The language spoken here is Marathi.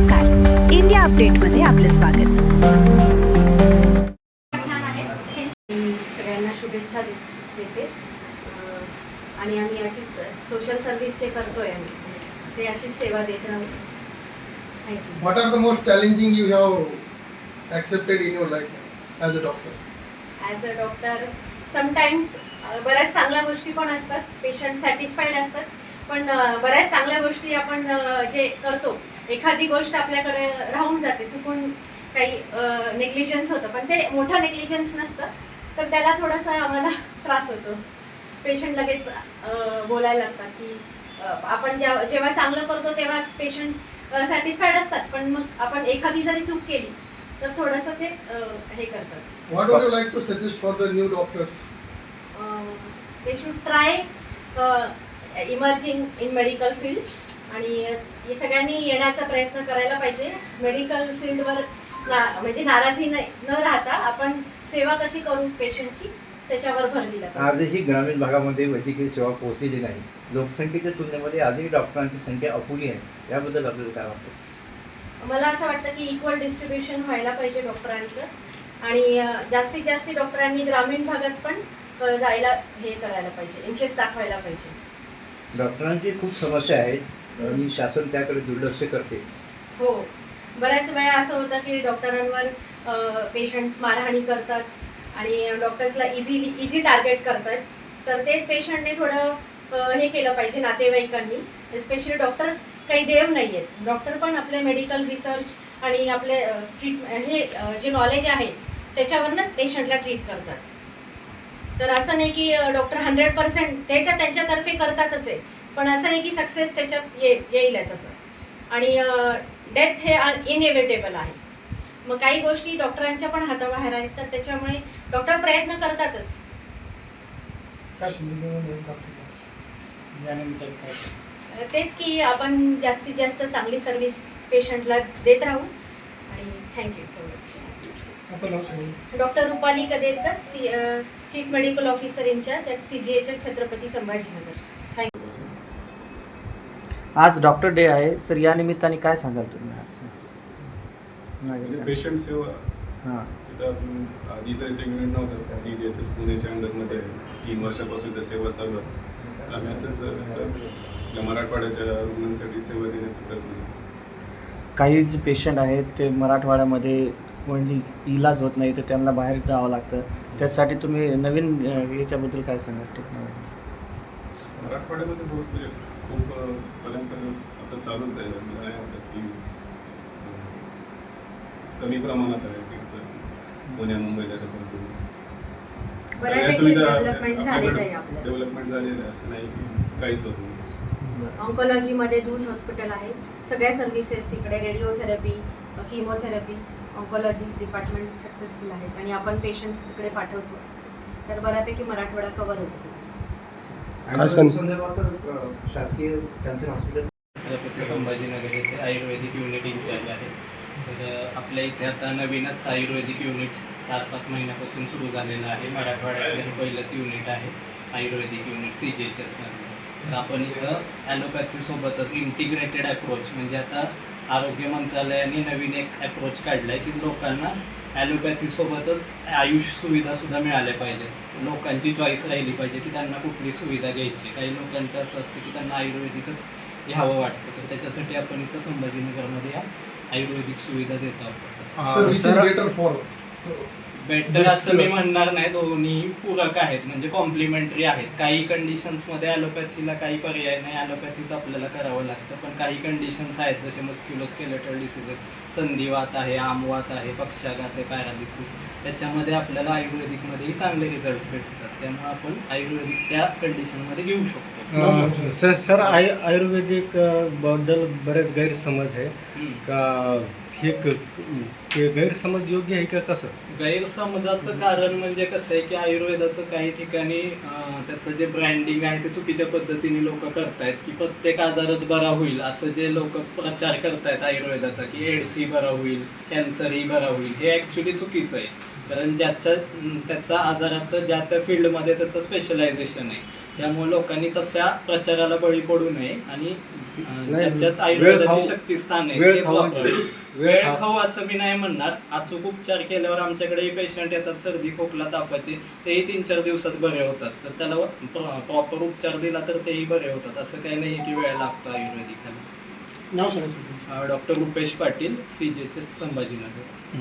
नमस्कार, इंडिया अपडेटमध्ये आपलं स्वागत. सगळ्यांना शुभेच्छा देते आणि आम्ही अशीच सोशल सर्व्हिस जे करतोय आम्ही ते अशीच सेवा देत राहू. Thank you. What are the most challenging you have accepted in your life as a doctor? As a doctor sometimes बऱ्याच चांगल्या गोष्टी पण असतात, पेशंट सॅटिस्फाईड असतात, पण बऱ्याच चांगल्या गोष्टी आपण जे करतो एखादी गोष्ट आपल्याकडे राहून जाते, चुकून काही नेग्लिजन्स होतं, पण ते मोठं नेग्लिजन्स नसतं, तर त्याला थोडासा आम्हाला त्रास होतो. पेशंट लगेच बोलायला लागतात की आपण जेव्हा चांगलं करतो तेव्हा पेशंट सॅटिस्फाईड असतात, पण मग आपण एखादी जरी चूक केली तर थोडंसं ते हे करतात. What would you like to suggest for the new doctors? They should try emerging in medical field आणि हे सगळ्यांनी येण्याचा प्रयत्न करायला पाहिजे. मेडिकल फील्डवर म्हणजे नाराजी न राहता आपण सेवा कशी करू पेशंटची त्याच्यावर भर दिला पाहिजे. आजही ग्रामीण भागामध्ये वैद्यकीय सेवा पोहोचलेली नाही. लोकसंख्येच्या तुलनेमध्ये आजही डॉक्टरांची संख्या अपुरी आहे. याबद्दल आपल्याला काय वाटतं? मला असं वाटतं की इक्वल डिस्ट्रीब्युशन व्हायला पाहिजे डॉक्टरांचं आणि जास्तीत जास्त डॉक्टरांनी ग्रामीण भागात पण जायला हे करायला पाहिजे, इंटरेस्ट दाखवायला पाहिजे. डॉक्टरांची खूप समस्या आहेत आणि शासन त्याकडे दुर्लक्ष करते. हो, बऱ्याच वेळा असं होतं की डॉक्टरांवर पेशंट्स मारहाणी करतात आणि डॉक्टर्सला इझी टार्गेट करतात, तर ते पेशंटने थोडं हे केलं पाहिजे नातेवाईकांनी. एस्पेशली डॉक्टर काही देव नाही आहेत, डॉक्टर पण आपले मेडिकल रिसर्च आणि आपले हे जे नॉलेज आहे त्याच्यावरनंच पेशंटला ट्रीट करतात. तर असं नाही की डॉक्टर 100% ते तर त्यांच्यातर्फे करतातच आहे, पण असं नाही की सक्सेस त्याच्यात येईलच असं. आणि डेथ हे इनएव्हिटेबल आहे. मग काही गोष्टी डॉक्टरांच्या पण हाताबाहेर आहेत, तर त्याच्यामुळे डॉक्टर प्रयत्न करतातच. तेच की आपण जास्तीत जास्त चांगली सर्व्हिस पेशंटला देत राहू. आणि thank you so much. Doctor Rupali Kaderkar, chief medical officer in-charge at CGHS Chhatrapati Sambhajinagar. Thank you. आज डॉक्टर डे आहे सर, या निमित्ताने काय सांगाल तुम्ही आज? पेशंट सेवा हां, इथं आपण आधी तर इथे युनिट नव्हतं. CGHS पुणेच्या अंडरमध्ये 3 वर्षापासून इथं सेवा चालू आहे. आम्ही असंच आपल्या मराठवाड्याच्या रुग्णांसाठी सेवा देण्याचा प्रयत्न करतो. काही जे पेशंट आहेत ते मराठवाड्यामध्ये म्हणजे इलाज होत नाही, तर त्यांना बाहेर जावं लागतं. त्यासाठी तुम्ही नवीन याच्याबद्दल काय सांगाल? टेक्नॉलॉजी मराठवाड्यामध्ये म्हणजे खूप पर्यंत आता चालूच आहे. मला नाही वाटत की कमी प्रमाणात आहे की असं पुण्या मुंबईला सगळ्या सुविधा डेव्हलपमेंट झालेलं आहे. असं नाही की काहीच होत नाही. ऑन्कोलॉजीमध्ये दूध हॉस्पिटल आहे, सगळ्या सर्व्हिसेस तिकडे, radiotherapy, chemotherapy, oncology department successful आहेत आणि आपण पेशंट्स तिकडे पाठवतो, तर बऱ्यापैकी मराठवाडा कव्हर होतो. शासकीय कॅन्सर हॉस्पिटल छत्रपती संभाजीनगर येथे आयुर्वेदिक युनिट इंचार्ज आहे. तर आपल्या इथे आता नवीनच आयुर्वेदिक युनिट 4-5 महिन्यापासून सुरू झालेलं आहे. मराठवाड्यातलं हे पहिलंच युनिट आहे आयुर्वेदिक युनिट CGHSमध्ये. तर आपण इथं ॲलोपॅथीसोबतच इंटिग्रेटेड अप्रोच, म्हणजे आता आरोग्य मंत्रालयाने नवीन एक अप्रोच काढला आहे की लोकांना ॲलोपॅथीसोबतच आयुष सुविधासुद्धा मिळाल्या पाहिजेत. लोकांची चॉईस राहिली पाहिजे की त्यांना कुठली सुविधा घ्यायची. काही लोकांचं असं असतं की त्यांना आयुर्वेदिकच घ्यावं वाटतं, तर त्याच्यासाठी आपण इथं संभाजीनगरमध्ये या आयुर्वेदिक सुविधा देत आहोत. बेटर असं मी म्हणणार नाही, दोन्ही पूरक आहेत, म्हणजे कॉम्प्लिमेंटरी आहेत. काही कंडिशन्समध्ये ॲलोपॅथीला काही पर्याय नाही, ॲलोपॅथीच आपल्याला करावं लागतं. पण काही कंडिशन्स आहेत जसे मस्क्युलोस्केलेटल डिसीजेस, संधिवात आहे, आमवात आहे, पक्षाघात आहे, पॅरालिसिस, त्याच्यामध्ये आपल्याला आयुर्वेदिकमध्येही चांगले रिझल्ट्स भेटतात. त्यामुळे आपण आयुर्वेदिक त्या कंडिशनमध्ये घेऊ शकतो. सर आयुर्वेदिक बद्दल बरेच गैरसमज आहे का? हे गैरसमज योग्य आहे का? कसं गैरसमजाचं कारण म्हणजे कसं आहे की आयुर्वेदाचं काही ठिकाणी त्याचं जे ब्रँडिंग आहे ते चुकीच्या पद्धतीने लोक करतायत की प्रत्येक आजारच बरा होईल असं जे लोक प्रचार करतायत आयुर्वेदाचा की एड्सही बरा होईल, कॅन्सरही बरा होईल. हे ॲक्च्युली चुकीचं आहे, कारण त्याचा आजाराचं ज्या त्या फील्डमध्ये त्याचं स्पेशलायझेशन आहे. त्यामुळे लोकांनी तशा प्रचाराला बळी पडू नये आणि ज्याच्यात वेळ आयुर्वेदाची खाऊ- शक्तिस्थान आहे वेळ तेच खाऊ- वापरावे. वेळ वेळ खाऊ- खाऊ असं मी नाही म्हणणार. अचूक उपचार केल्यावर आमच्याकडे पेशंट येतात सर्दी खोकला तापाचे, तेही 3-4 दिवसात बरे होतात. तर त्याला प्रॉपर उपचार दिला तर तेही बरे होतात. असं काही नाही की वेळ लागतो आयुर्वेदिक. नाव सांगा सर तुमचं. Doctor Rupesh Patil, CGHS Sambhajinagar.